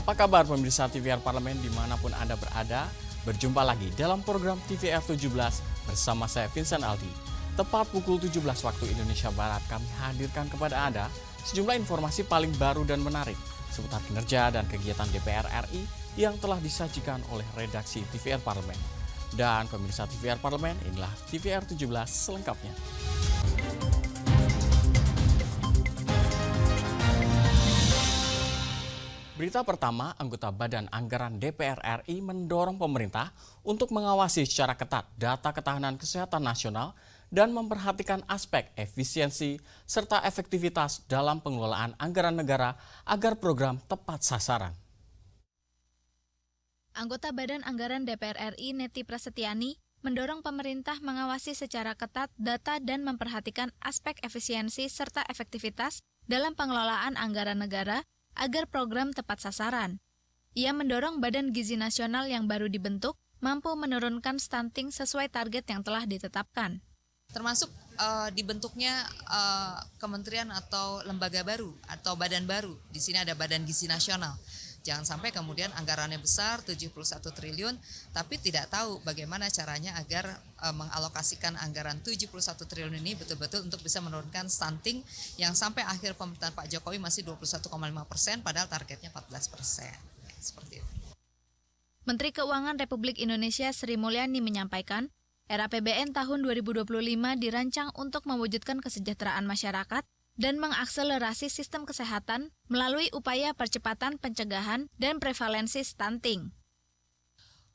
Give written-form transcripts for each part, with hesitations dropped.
Apa kabar pemirsa TVR Parlemen dimanapun Anda berada? Berjumpa lagi dalam program TVR 17 bersama saya Vincent Aldi. Tepat pukul 17 waktu Indonesia Barat kami hadirkan kepada Anda sejumlah informasi paling baru dan menarik seputar kinerja dan kegiatan DPR RI yang telah disajikan oleh redaksi TVR Parlemen. Dan pemirsa TVR Parlemen, inilah TVR 17 selengkapnya. Berita pertama, anggota Badan Anggaran DPR RI mendorong pemerintah untuk mengawasi secara ketat data ketahanan kesehatan nasional dan memperhatikan aspek efisiensi serta efektivitas dalam pengelolaan anggaran negara agar program tepat sasaran. Anggota Badan Anggaran DPR RI Neti Prasetyani mendorong pemerintah mengawasi secara ketat data dan memperhatikan aspek efisiensi serta efektivitas dalam pengelolaan anggaran negara agar program tepat sasaran. Ia mendorong Badan Gizi Nasional yang baru dibentuk mampu menurunkan stunting sesuai target yang telah ditetapkan. Termasuk dibentuknya kementerian atau lembaga baru atau badan baru. Di sini ada Badan Gizi Nasional. Jangan sampai kemudian anggarannya besar 71 triliun tapi tidak tahu bagaimana caranya agar mengalokasikan anggaran 71 triliun ini betul-betul untuk bisa menurunkan stunting yang sampai akhir pemerintahan Pak Jokowi masih 21,5% padahal targetnya 14%. Seperti itu. Menteri Keuangan Republik Indonesia Sri Mulyani menyampaikan, RAPBN tahun 2025 dirancang untuk mewujudkan kesejahteraan masyarakat dan mengakselerasi sistem kesehatan melalui upaya percepatan pencegahan dan prevalensi stunting.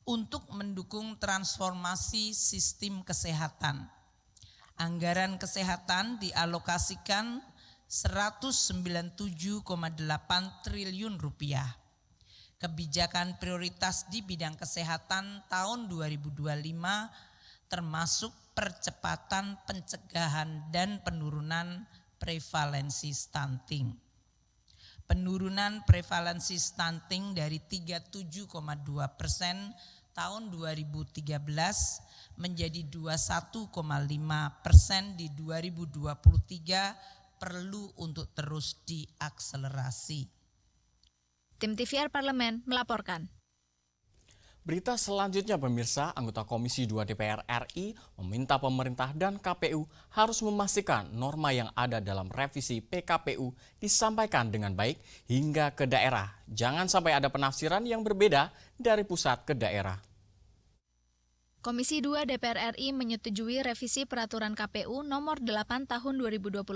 Untuk mendukung transformasi sistem kesehatan, anggaran kesehatan dialokasikan 197,8 triliun rupiah. Kebijakan prioritas di bidang kesehatan tahun 2025 termasuk percepatan pencegahan dan penurunan prevalensi stunting. Penurunan prevalensi stunting dari 37,2% tahun 2013 menjadi 21,5% di 2023 perlu untuk terus diakselerasi. Tim TVR Parlemen melaporkan. Berita selanjutnya pemirsa, anggota Komisi 2 DPR RI meminta pemerintah dan KPU harus memastikan norma yang ada dalam revisi PKPU disampaikan dengan baik hingga ke daerah. Jangan sampai ada penafsiran yang berbeda dari pusat ke daerah. Komisi 2 DPR RI menyetujui revisi peraturan KPU nomor 8 tahun 2024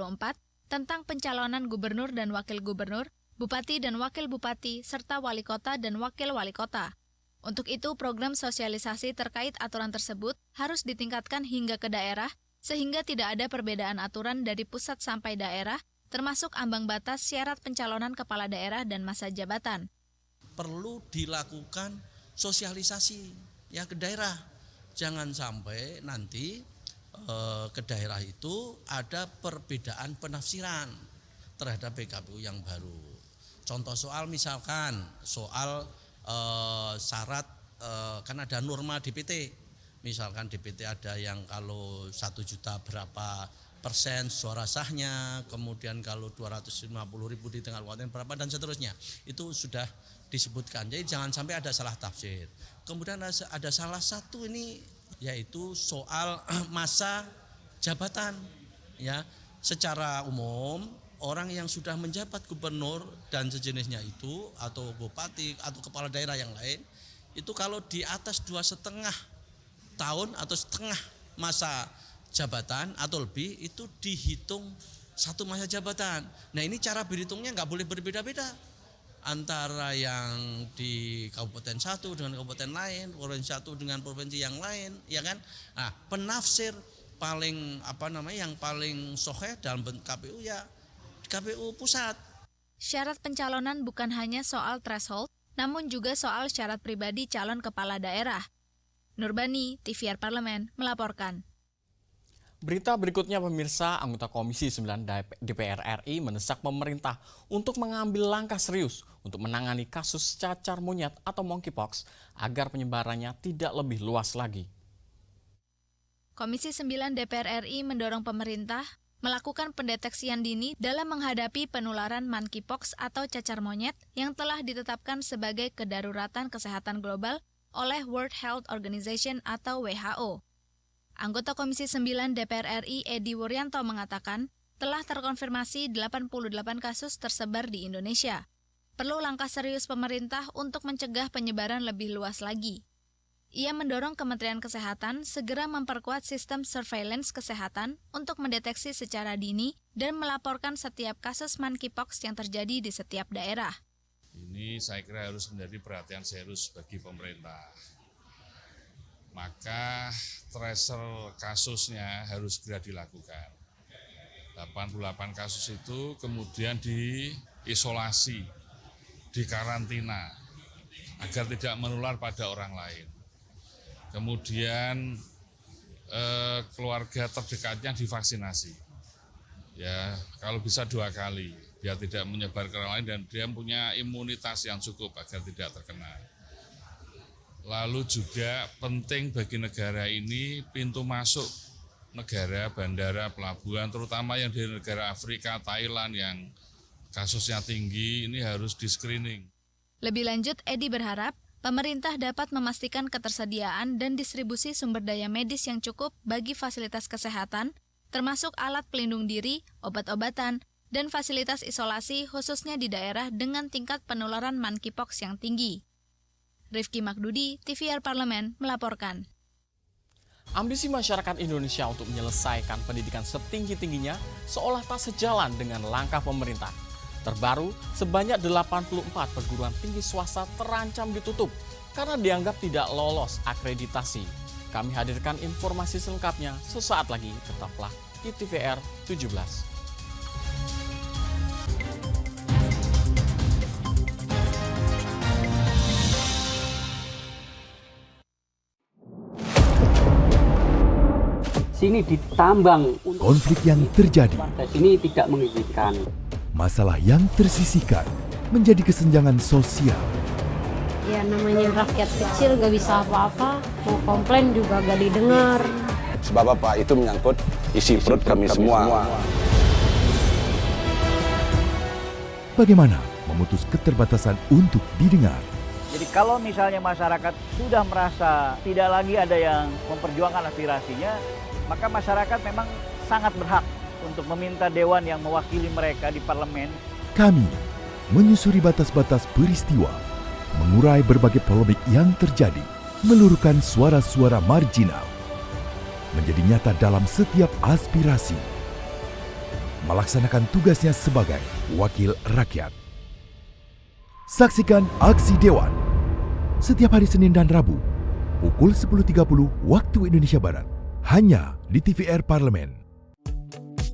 tentang pencalonan gubernur dan wakil gubernur, bupati dan wakil bupati, serta wali kota dan wakil wali kota. Untuk itu, program sosialisasi terkait aturan tersebut harus ditingkatkan hingga ke daerah, sehingga tidak ada perbedaan aturan dari pusat sampai daerah, termasuk ambang batas syarat pencalonan kepala daerah dan masa jabatan. Perlu dilakukan sosialisasi ya ke daerah. Jangan sampai nanti ke daerah itu ada perbedaan penafsiran terhadap PKPU yang baru. Contoh soal misalkan soal syarat kan ada norma DPT, misalkan DPT ada yang kalau 1 juta berapa persen suara sahnya, kemudian kalau 250.000 di tengah kabupaten berapa dan seterusnya, itu sudah disebutkan. Jadi jangan sampai ada salah tafsir. Kemudian ada salah satu ini yaitu soal masa jabatan ya, secara umum orang yang sudah menjabat gubernur dan sejenisnya itu atau bupati atau kepala daerah yang lain itu kalau di atas 2,5 tahun atau setengah masa jabatan atau lebih itu dihitung satu masa jabatan. Nah ini cara berhitungnya nggak boleh berbeda-beda antara yang di kabupaten satu dengan kabupaten lain, provinsi satu dengan provinsi yang lain, ya kan? Nah penafsir paling yang paling sahih dalam KPU ya KPU pusat. Syarat pencalonan bukan hanya soal threshold, namun juga soal syarat pribadi calon kepala daerah. Nurbani, TVR Parlemen, melaporkan. Berita berikutnya pemirsa, anggota Komisi 9 DPR RI mendesak pemerintah untuk mengambil langkah serius untuk menangani kasus cacar monyet atau monkeypox agar penyebarannya tidak lebih luas lagi. Komisi 9 DPR RI mendorong pemerintah melakukan pendeteksian dini dalam menghadapi penularan monkeypox atau cacar monyet yang telah ditetapkan sebagai kedaruratan kesehatan global oleh World Health Organization atau WHO. Anggota Komisi 9 DPR RI Edi Wuryanto mengatakan telah terkonfirmasi 88 kasus tersebar di Indonesia. Perlu langkah serius pemerintah untuk mencegah penyebaran lebih luas lagi. Ia mendorong Kementerian Kesehatan segera memperkuat sistem surveillance kesehatan untuk mendeteksi secara dini dan melaporkan setiap kasus monkeypox yang terjadi di setiap daerah. Ini saya kira harus menjadi perhatian serius bagi pemerintah. Maka tracer kasusnya harus segera dilakukan. 88 kasus itu kemudian diisolasi, dikarantina, agar tidak menular pada orang lain. Kemudian keluarga terdekatnya divaksinasi, ya kalau bisa 2 kali, biar tidak menyebar ke orang lain dan dia punya imunitas yang cukup agar tidak terkena. Lalu juga penting bagi negara ini pintu masuk negara, bandara, pelabuhan, terutama yang di negara Afrika, Thailand yang kasusnya tinggi, ini harus di-screening. Lebih lanjut, Edi berharap pemerintah dapat memastikan ketersediaan dan distribusi sumber daya medis yang cukup bagi fasilitas kesehatan, termasuk alat pelindung diri, obat-obatan, dan fasilitas isolasi khususnya di daerah dengan tingkat penularan monkeypox yang tinggi. Rifki Makdudi, TVR Parlemen, melaporkan. Ambisi masyarakat Indonesia untuk menyelesaikan pendidikan setinggi-tingginya seolah tak sejalan dengan langkah pemerintah. Terbaru, sebanyak 84 perguruan tinggi swasta terancam ditutup karena dianggap tidak lolos akreditasi. Kami hadirkan informasi selengkapnya sesaat lagi, tetaplah di TVR 17. Sini ditambang. Konflik yang terjadi, Warga sini tidak mengizinkan. masalah yang tersisihkan menjadi kesenjangan sosial. Ya namanya rakyat kecil gak bisa apa-apa, mau komplain juga gak didengar. Sebab apa? Itu menyangkut isi perut kami semua. Bagaimana memutus keterbatasan untuk didengar? Jadi kalau misalnya masyarakat sudah merasa tidak lagi ada yang memperjuangkan aspirasinya, maka masyarakat memang sangat berhak untuk meminta dewan yang mewakili mereka di parlemen. Kami menyusuri batas-batas peristiwa, mengurai berbagai polemik yang terjadi, meluruhkan suara-suara marginal, menjadi nyata dalam setiap aspirasi, melaksanakan tugasnya sebagai wakil rakyat. Saksikan Aksi Dewan setiap hari Senin dan Rabu pukul 10.30 waktu Indonesia Barat hanya di TVR Parlemen.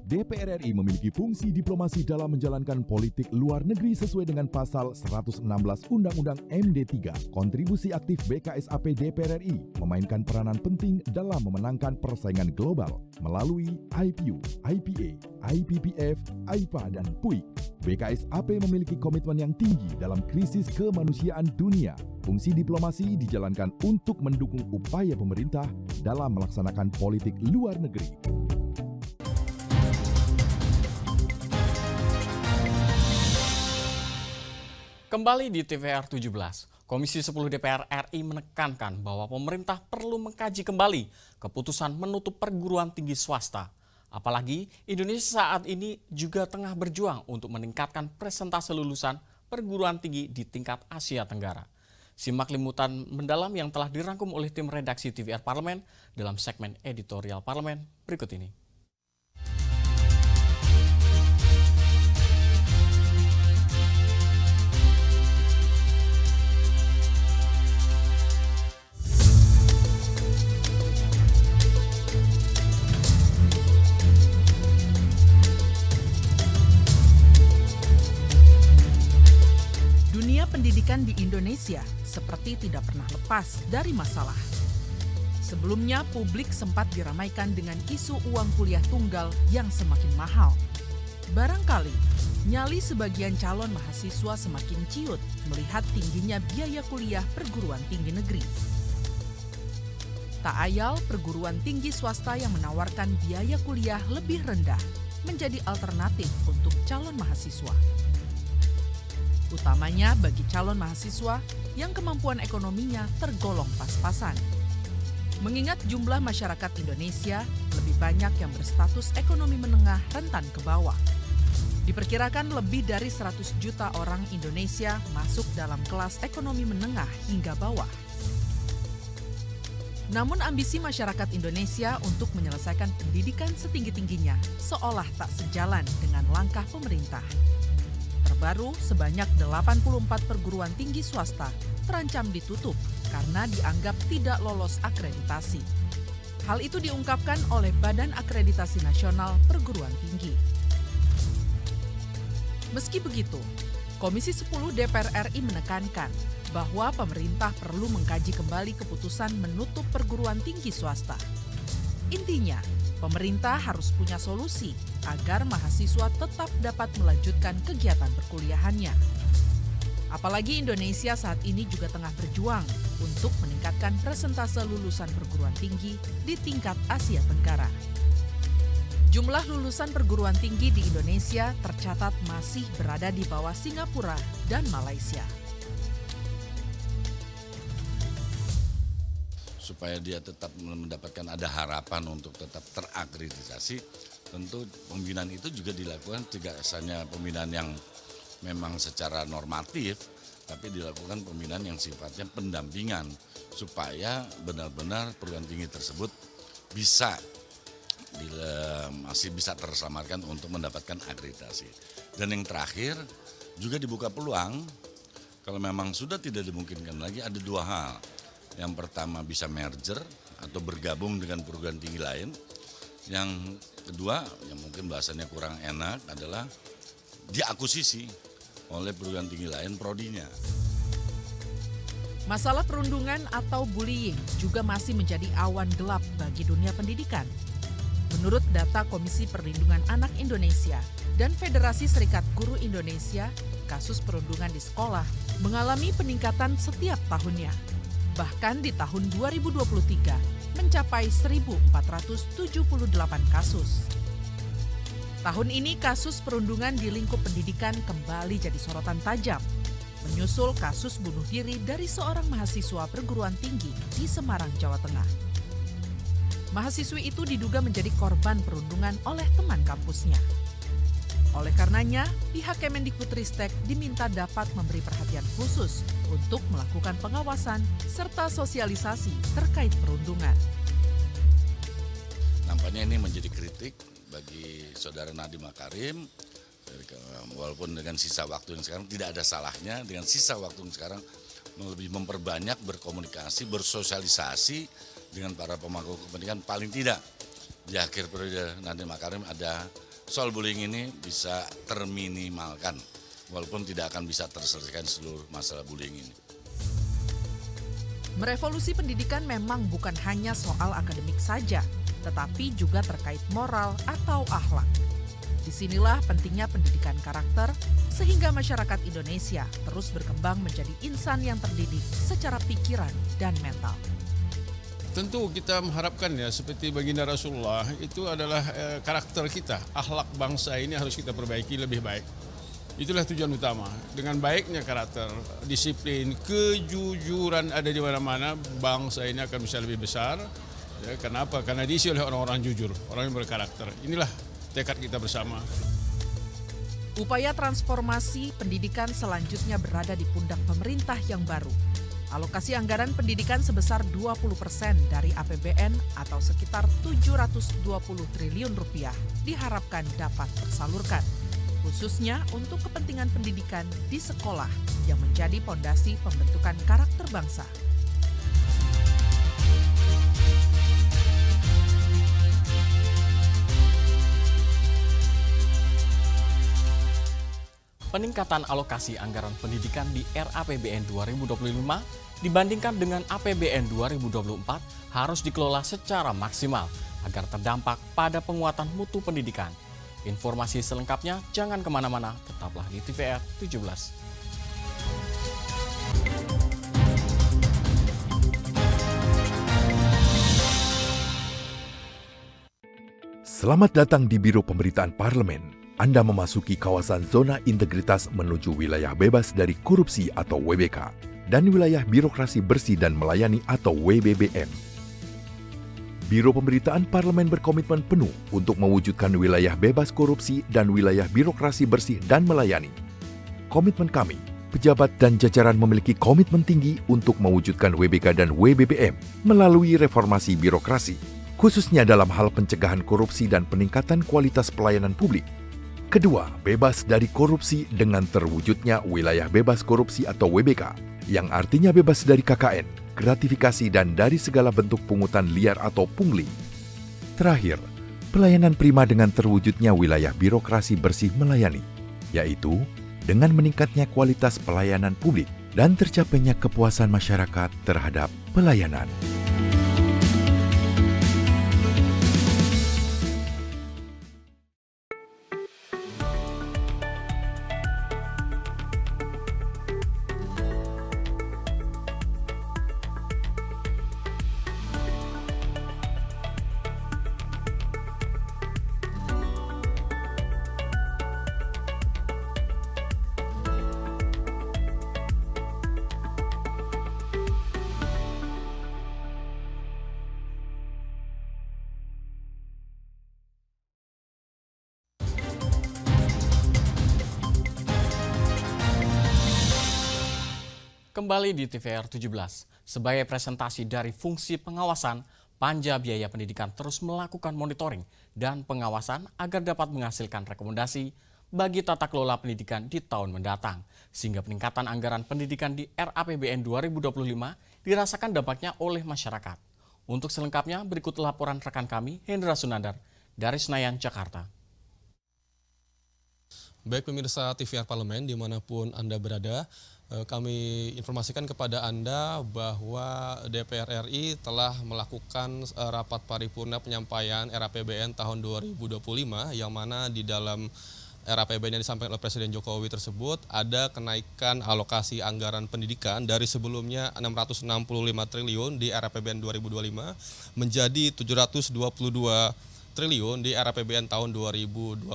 DPR RI memiliki fungsi diplomasi dalam menjalankan politik luar negeri sesuai dengan pasal 116 Undang-Undang MD3. Kontribusi aktif BKSAP DPR RI memainkan peranan penting dalam memenangkan persaingan global melalui IPU, IPA, IPPF, IPA, dan PUIK. BKSAP memiliki komitmen yang tinggi dalam krisis kemanusiaan dunia. Fungsi diplomasi dijalankan untuk mendukung upaya pemerintah dalam melaksanakan politik luar negeri. Kembali di TVR 17, Komisi 10 DPR RI menekankan bahwa pemerintah perlu mengkaji kembali keputusan menutup perguruan tinggi swasta. Apalagi Indonesia saat ini juga tengah berjuang untuk meningkatkan presentase lulusan perguruan tinggi di tingkat Asia Tenggara. Simak liputan mendalam yang telah dirangkum oleh tim redaksi TVR Parlemen dalam segmen editorial Parlemen berikut ini. Pendidikan di Indonesia seperti tidak pernah lepas dari masalah. Sebelumnya, publik sempat diramaikan dengan isu uang kuliah tunggal yang semakin mahal. Barangkali, nyali sebagian calon mahasiswa semakin ciut melihat tingginya biaya kuliah perguruan tinggi negeri. Tak ayal perguruan tinggi swasta yang menawarkan biaya kuliah lebih rendah menjadi alternatif untuk calon mahasiswa. Utamanya bagi calon mahasiswa yang kemampuan ekonominya tergolong pas-pasan. Mengingat jumlah masyarakat Indonesia lebih banyak yang berstatus ekonomi menengah rentan ke bawah. Diperkirakan lebih dari 100 juta orang Indonesia masuk dalam kelas ekonomi menengah hingga bawah. Namun ambisi masyarakat Indonesia untuk menyelesaikan pendidikan setinggi-tingginya seolah tak sejalan dengan langkah pemerintah. Terbaru, sebanyak 84 perguruan tinggi swasta terancam ditutup karena dianggap tidak lolos akreditasi. Hal itu diungkapkan oleh Badan Akreditasi Nasional Perguruan Tinggi. Meski begitu, Komisi 10 DPR RI menekankan bahwa pemerintah perlu mengkaji kembali keputusan menutup perguruan tinggi swasta. Intinya, pemerintah harus punya solusi agar mahasiswa tetap dapat melanjutkan kegiatan perkuliahannya. Apalagi Indonesia saat ini juga tengah berjuang untuk meningkatkan persentase lulusan perguruan tinggi di tingkat Asia Tenggara. Jumlah lulusan perguruan tinggi di Indonesia tercatat masih berada di bawah Singapura dan Malaysia. Supaya dia tetap mendapatkan ada harapan untuk tetap terakreditasi, tentu pembinaan itu juga dilakukan tidak hanya pembinaan yang memang secara normatif, tapi dilakukan pembinaan yang sifatnya pendampingan supaya benar-benar perguruan tinggi tersebut masih bisa tersamarkan untuk mendapatkan akreditasi. Dan yang terakhir juga dibuka peluang kalau memang sudah tidak dimungkinkan lagi ada dua hal. Yang pertama bisa merger atau bergabung dengan perguruan tinggi lain. Yang kedua yang mungkin bahasanya kurang enak adalah diakuisisi oleh perguruan tinggi lain prodinya. Masalah perundungan atau bullying juga masih menjadi awan gelap bagi dunia pendidikan. Menurut data Komisi Perlindungan Anak Indonesia dan Federasi Serikat Guru Indonesia, kasus perundungan di sekolah mengalami peningkatan setiap tahunnya. Bahkan di tahun 2023 mencapai 1.478 kasus. Tahun ini kasus perundungan di lingkup pendidikan kembali jadi sorotan tajam, menyusul kasus bunuh diri dari seorang mahasiswa perguruan tinggi di Semarang, Jawa Tengah. Mahasiswi itu diduga menjadi korban perundungan oleh teman kampusnya. Oleh karenanya, pihak Kemendikbudristek diminta dapat memberi perhatian khusus untuk melakukan pengawasan serta sosialisasi terkait perundungan. Nampaknya ini menjadi kritik bagi saudara Nadiem Makarim, walaupun dengan sisa waktu yang sekarang tidak ada salahnya dengan sisa waktu yang sekarang lebih memperbanyak berkomunikasi, bersosialisasi dengan para pemangku kepentingan, paling tidak di akhir periode Nadiem Makarim ada soal bullying ini bisa terminimalkan, walaupun tidak akan bisa terselesaikan seluruh masalah bullying ini. Merevolusi pendidikan memang bukan hanya soal akademik saja, tetapi juga terkait moral atau akhlak. Disinilah pentingnya pendidikan karakter, sehingga masyarakat Indonesia terus berkembang menjadi insan yang terdidik secara pikiran dan mental. Tentu kita mengharapkan ya seperti baginda Rasulullah itu adalah karakter kita, akhlak bangsa ini harus kita perbaiki lebih baik. Itulah tujuan utama. Dengan baiknya karakter, disiplin, kejujuran ada di mana-mana, bangsa ini akan bisa lebih besar. Ya, kenapa? Karena diisi oleh orang-orang jujur, orang yang berkarakter. Inilah tekad kita bersama. Upaya transformasi pendidikan selanjutnya berada di pundak pemerintah yang baru. Alokasi anggaran pendidikan sebesar 20% dari APBN atau sekitar 720 triliun rupiah diharapkan dapat tersalurkan, khususnya untuk kepentingan pendidikan di sekolah yang menjadi pondasi pembentukan karakter bangsa. Peningkatan alokasi anggaran pendidikan di RAPBN 2025 dibandingkan dengan APBN 2024 harus dikelola secara maksimal agar terdampak pada penguatan mutu pendidikan. Informasi selengkapnya jangan kemana-mana, tetaplah di TVR 17. Selamat datang di Biro Pemberitaan Parlemen. Anda memasuki kawasan zona integritas menuju wilayah bebas dari korupsi atau WBK dan wilayah birokrasi bersih dan melayani atau WBBM. Biro Pemberitaan Parlemen berkomitmen penuh untuk mewujudkan wilayah bebas korupsi dan wilayah birokrasi bersih dan melayani. Komitmen kami, pejabat dan jajaran memiliki komitmen tinggi untuk mewujudkan WBK dan WBBM melalui reformasi birokrasi, khususnya dalam hal pencegahan korupsi dan peningkatan kualitas pelayanan publik. Kedua, bebas dari korupsi dengan terwujudnya wilayah bebas korupsi atau WBK, yang artinya bebas dari KKN, gratifikasi dan dari segala bentuk pungutan liar atau pungli. Terakhir, pelayanan prima dengan terwujudnya wilayah birokrasi bersih melayani, yaitu dengan meningkatnya kualitas pelayanan publik dan tercapainya kepuasan masyarakat terhadap pelayanan. Kembali di TVR 17, sebagai presentasi dari fungsi pengawasan, Panja Biaya Pendidikan terus melakukan monitoring dan pengawasan agar dapat menghasilkan rekomendasi bagi tata kelola pendidikan di tahun mendatang, sehingga peningkatan anggaran pendidikan di RAPBN 2025 dirasakan dampaknya oleh masyarakat. Untuk selengkapnya, berikut laporan rekan kami, Hendra Sunandar, dari Senayan, Jakarta. Baik pemirsa TVR Parlemen dimanapun Anda berada, kami informasikan kepada Anda bahwa DPR RI telah melakukan rapat paripurna penyampaian RAPBN tahun 2025 yang mana di dalam RAPBN yang disampaikan oleh Presiden Jokowi tersebut ada kenaikan alokasi anggaran pendidikan dari sebelumnya 665 triliun di RAPBN 2025 menjadi 722 triliun di RAPBN tahun 2025.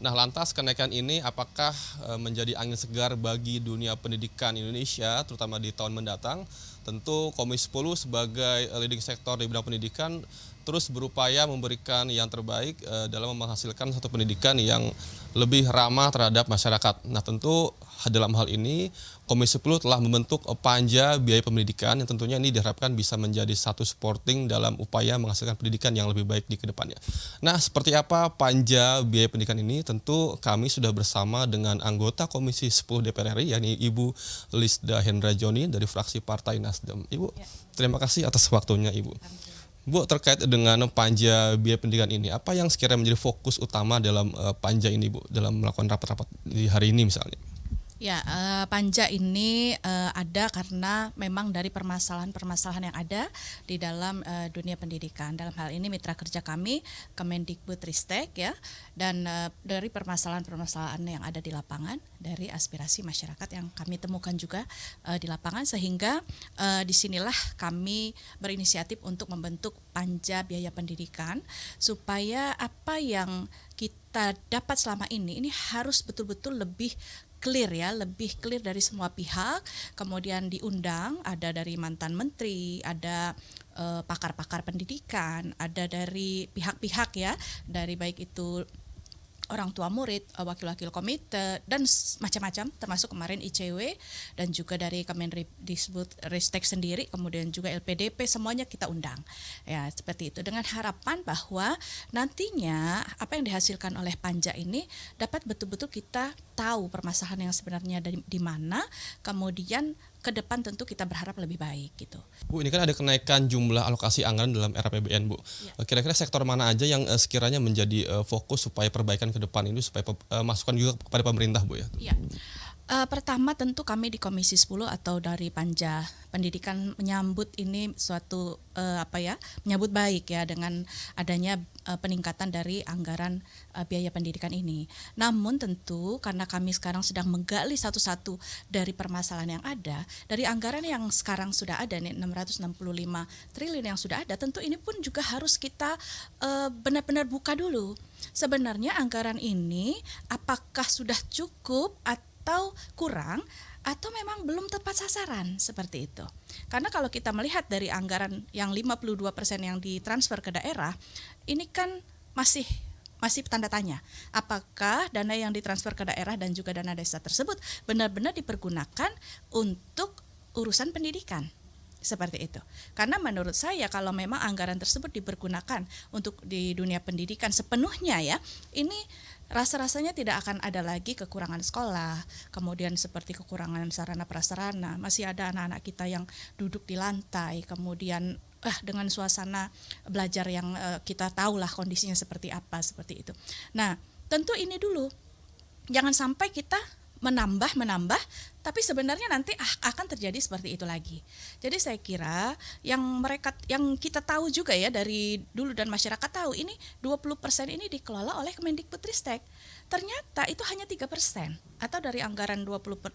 Nah, lantas kenaikan ini apakah menjadi angin segar bagi dunia pendidikan Indonesia, terutama di tahun mendatang? Tentu Komisi 10 sebagai leading sektor di bidang pendidikan terus berupaya memberikan yang terbaik dalam menghasilkan satu pendidikan yang lebih ramah terhadap masyarakat. Nah, tentu dalam hal ini Komisi 10 telah membentuk Panja Biaya Pendidikan yang tentunya ini diharapkan bisa menjadi satu supporting dalam upaya menghasilkan pendidikan yang lebih baik di kedepannya. Nah, seperti apa Panja Biaya Pendidikan ini? Tentu kami sudah bersama dengan anggota Komisi 10 DPR RI, yakni Ibu Lisda Hendra Joni dari fraksi Partai Nasdem. Ibu, terima kasih atas waktunya Ibu. Bu, terkait dengan Panja Biaya Pendidikan ini, apa yang sekiranya menjadi fokus utama dalam Panja ini, Bu, dalam melakukan rapat-rapat di hari ini misalnya? Ya, Panja ini ada karena memang dari permasalahan-permasalahan yang ada di dalam dunia pendidikan. Dalam hal ini mitra kerja kami, Kemendikbudristek ya, dan dari permasalahan-permasalahan yang ada di lapangan, dari aspirasi masyarakat yang kami temukan juga di lapangan, sehingga disinilah kami berinisiatif untuk membentuk Panja Biaya Pendidikan supaya apa yang kita dapat selama ini harus betul-betul lebih clear ya, lebih clear dari semua pihak. Kemudian diundang, ada dari mantan menteri, ada pakar-pakar pendidikan, ada dari pihak-pihak ya, dari baik itu orang tua murid, wakil-wakil komite, dan macam-macam, termasuk kemarin ICW, dan juga dari Kemendikbudristek sendiri, kemudian juga LPDP, semuanya kita undang. Ya, seperti itu, dengan harapan bahwa nantinya apa yang dihasilkan oleh Panja ini dapat betul-betul kita tahu permasalahan yang sebenarnya di mana, kemudian ke depan tentu kita berharap lebih baik gitu. Bu, ini kan ada kenaikan jumlah alokasi anggaran dalam RAPBN, Bu. Ya. Kira-kira sektor mana aja yang sekiranya menjadi fokus supaya perbaikan ke depan ini, supaya masukan juga kepada pemerintah, Bu ya? Iya. Pertama tentu kami di Komisi 10 atau dari Panja Pendidikan menyambut ini suatu menyambut baik ya dengan adanya peningkatan dari anggaran biaya pendidikan ini. Namun tentu karena kami sekarang sedang menggali satu-satu dari permasalahan yang ada, dari anggaran yang sekarang sudah ada nih 665 triliun yang sudah ada, tentu ini pun juga harus kita benar-benar buka dulu. Sebenarnya anggaran ini apakah sudah cukup atau kurang, atau memang belum tepat sasaran, seperti itu. Karena kalau kita melihat dari anggaran yang 52% yang ditransfer ke daerah, ini kan masih tanda tanya. Apakah dana yang ditransfer ke daerah dan juga dana desa tersebut benar-benar dipergunakan untuk urusan pendidikan? Seperti itu. Karena menurut saya kalau memang anggaran tersebut dipergunakan untuk di dunia pendidikan sepenuhnya ya, ini rasa-rasanya tidak akan ada lagi kekurangan sekolah, kemudian seperti kekurangan sarana prasarana, masih ada anak-anak kita yang duduk di lantai, kemudian dengan suasana belajar yang kita tahulah kondisinya seperti apa, seperti itu. Nah, tentu ini dulu, jangan sampai kita menambah, tapi sebenarnya nanti akan terjadi seperti itu lagi. Jadi saya kira yang kita tahu juga ya dari dulu dan masyarakat tahu ini 20% ini dikelola oleh Kemendikbudristek. Ternyata itu hanya 3% atau dari anggaran 20%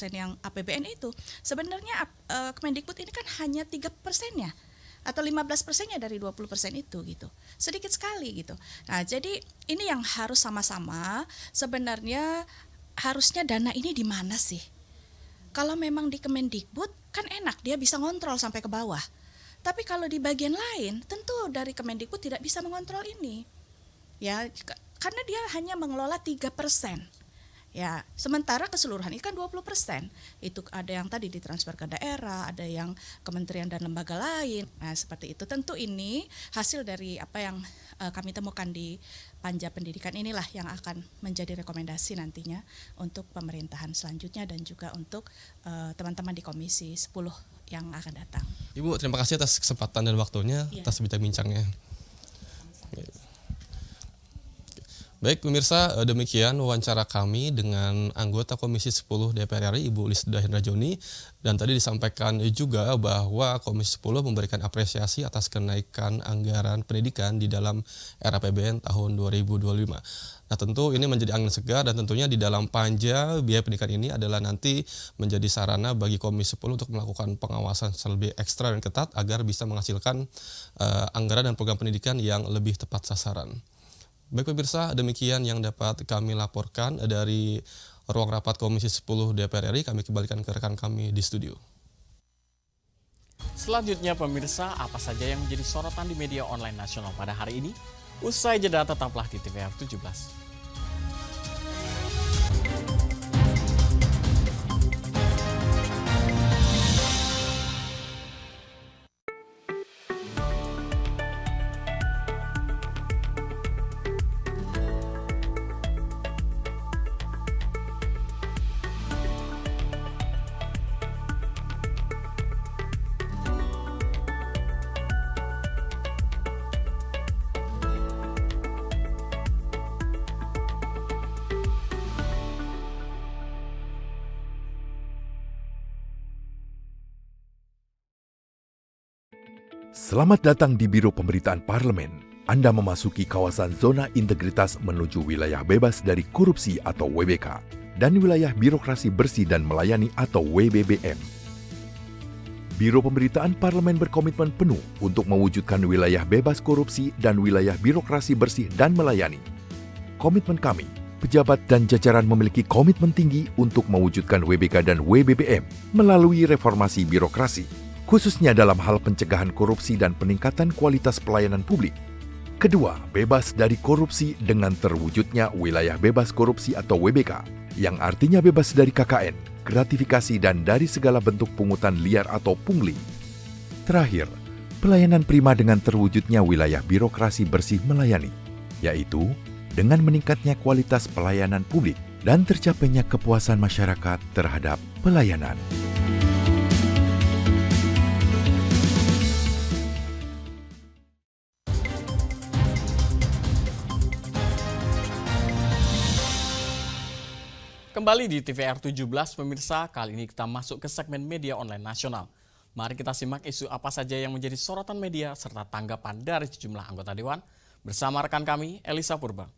yang APBN itu. Sebenarnya Kemendikbud ini kan hanya 3%-nya atau 15%-nya dari 20% itu gitu. Sedikit sekali gitu. Nah, jadi ini yang harus sama-sama sebenarnya harusnya dana ini di mana sih? Kalau memang di Kemendikbud kan enak, dia bisa ngontrol sampai ke bawah. Tapi kalau di bagian lain, tentu dari Kemendikbud tidak bisa mengontrol ini. Ya, karena dia hanya mengelola 3%. Ya, sementara keseluruhan ini kan 20%. Itu ada yang tadi ditransfer ke daerah, ada yang kementerian dan lembaga lain. Nah, seperti itu. Tentu ini hasil dari apa yang kami temukan di Panja Pendidikan inilah yang akan menjadi rekomendasi nantinya untuk pemerintahan selanjutnya dan juga untuk teman-teman di Komisi 10 yang akan datang. Ibu, terima kasih atas kesempatan dan waktunya, atas bincang-bincangnya. Baik pemirsa, demikian wawancara kami dengan anggota Komisi 10 DPR RI Ibu Lisda Hendra Joni, dan tadi disampaikan juga bahwa Komisi 10 memberikan apresiasi atas kenaikan anggaran pendidikan di dalam RAPBN tahun 2025. Nah, tentu ini menjadi angin segar dan tentunya di dalam panja biaya pendidikan ini adalah nanti menjadi sarana bagi Komisi 10 untuk melakukan pengawasan lebih ekstra dan ketat agar bisa menghasilkan anggaran dan program pendidikan yang lebih tepat sasaran. Baik pemirsa, demikian yang dapat kami laporkan dari ruang rapat Komisi 10 DPR RI. Kami kembalikan ke rekan kami di studio. Selanjutnya pemirsa, apa saja yang menjadi sorotan di media online nasional pada hari ini? Usai jeda tetaplah di TVR 17. Selamat datang di Biro Pemberitaan Parlemen. Anda memasuki kawasan zona integritas menuju wilayah bebas dari korupsi atau WBK dan wilayah birokrasi bersih dan melayani atau WBBM. Biro Pemberitaan Parlemen berkomitmen penuh untuk mewujudkan wilayah bebas korupsi dan wilayah birokrasi bersih dan melayani. Komitmen kami, pejabat dan jajaran memiliki komitmen tinggi untuk mewujudkan WBK dan WBBM melalui reformasi birokrasi, khususnya dalam hal pencegahan korupsi dan peningkatan kualitas pelayanan publik. Kedua, bebas dari korupsi dengan terwujudnya wilayah bebas korupsi atau WBK, yang artinya bebas dari KKN, gratifikasi dan dari segala bentuk pungutan liar atau pungli. Terakhir, pelayanan prima dengan terwujudnya wilayah birokrasi bersih melayani, yaitu dengan meningkatnya kualitas pelayanan publik dan tercapainya kepuasan masyarakat terhadap pelayanan. Kembali di TVR 17 pemirsa, kali ini kita masuk ke segmen media online nasional. Mari kita simak isu apa saja yang menjadi sorotan media serta tanggapan dari sejumlah anggota Dewan Bersama rekan kami, Elisa Purba.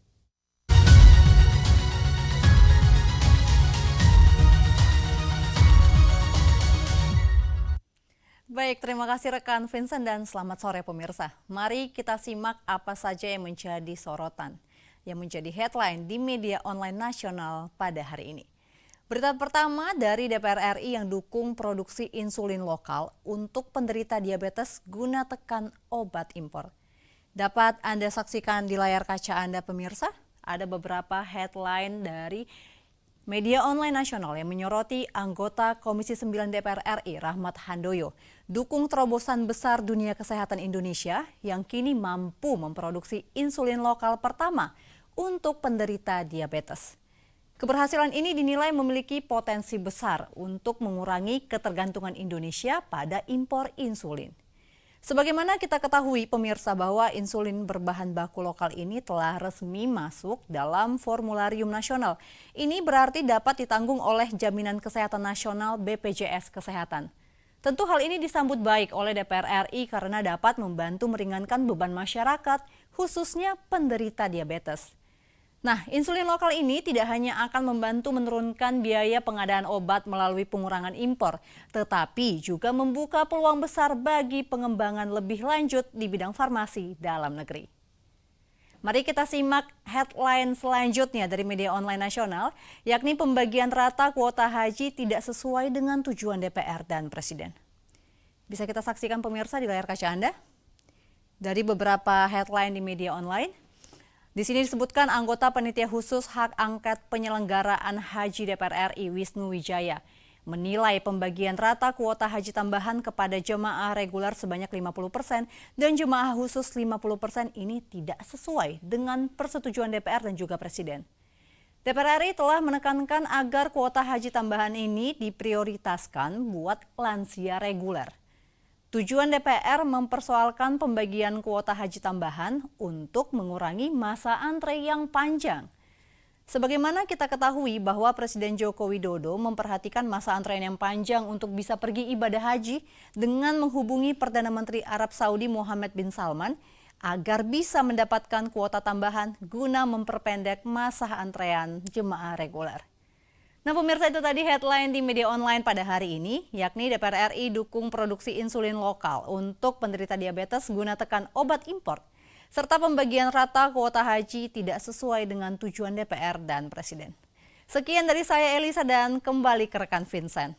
Baik, terima kasih rekan Vincent dan selamat sore pemirsa. Mari kita simak apa saja yang menjadi sorotan, yang menjadi headline di media online nasional pada hari ini. Berita pertama dari DPR RI yang dukung produksi insulin lokal untuk penderita diabetes guna tekan obat impor. Dapat Anda saksikan di layar kaca Anda pemirsa, ada beberapa headline dari media online nasional yang menyoroti anggota Komisi 9 DPR RI Rahmat Handoyo dukung terobosan besar dunia kesehatan Indonesia yang kini mampu memproduksi insulin lokal pertama untuk penderita diabetes. Keberhasilan ini dinilai memiliki potensi besar untuk mengurangi ketergantungan Indonesia pada impor insulin. Sebagaimana kita ketahui pemirsa bahwa insulin berbahan baku lokal ini telah resmi masuk dalam formularium nasional. Ini berarti dapat ditanggung oleh Jaminan Kesehatan Nasional BPJS Kesehatan. Tentu hal ini disambut baik oleh DPR RI karena dapat membantu meringankan beban masyarakat, khususnya penderita diabetes. Nah, insulin lokal ini tidak hanya akan membantu menurunkan biaya pengadaan obat melalui pengurangan impor, tetapi juga membuka peluang besar bagi pengembangan lebih lanjut di bidang farmasi dalam negeri. Mari kita simak headline selanjutnya dari media online nasional, yakni pembagian rata kuota haji tidak sesuai dengan tujuan DPR dan Presiden. Bisa kita saksikan pemirsa di layar kaca Anda? Dari beberapa headline di media online, di sini disebutkan anggota Panitia Khusus Hak Angket Penyelenggaraan Haji DPR RI Wisnu Wijaya menilai pembagian rata kuota haji tambahan kepada jemaah reguler sebanyak 50% dan jemaah khusus 50% ini tidak sesuai dengan persetujuan DPR dan juga Presiden. DPR RI telah menekankan agar kuota haji tambahan ini diprioritaskan buat lansia reguler. Tujuan DPR mempersoalkan pembagian kuota haji tambahan untuk mengurangi masa antre yang panjang. Sebagaimana kita ketahui bahwa Presiden Joko Widodo memperhatikan masa antrean yang panjang untuk bisa pergi ibadah haji dengan menghubungi Perdana Menteri Arab Saudi Mohammed bin Salman agar bisa mendapatkan kuota tambahan guna memperpendek masa antrean jemaah reguler. Nah pemirsa, itu tadi headline di media online pada hari ini, yakni DPR RI dukung produksi insulin lokal untuk penderita diabetes guna tekan obat impor, serta pembagian rata kuota haji tidak sesuai dengan tujuan DPR dan Presiden. Sekian dari saya Elisa dan kembali ke rekan Vincent.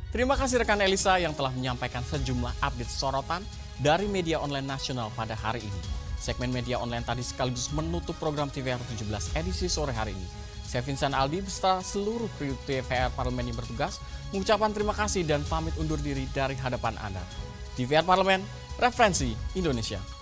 Terima kasih rekan Elisa yang telah menyampaikan sejumlah update sorotan dari media online nasional pada hari ini. Segmen media online tadi sekaligus menutup program TVR 17 edisi sore hari ini. Saya Vincent Aldi beserta seluruh kru TVR Parlemen yang bertugas mengucapkan terima kasih dan pamit undur diri dari hadapan Anda. TVR Parlemen, referensi Indonesia.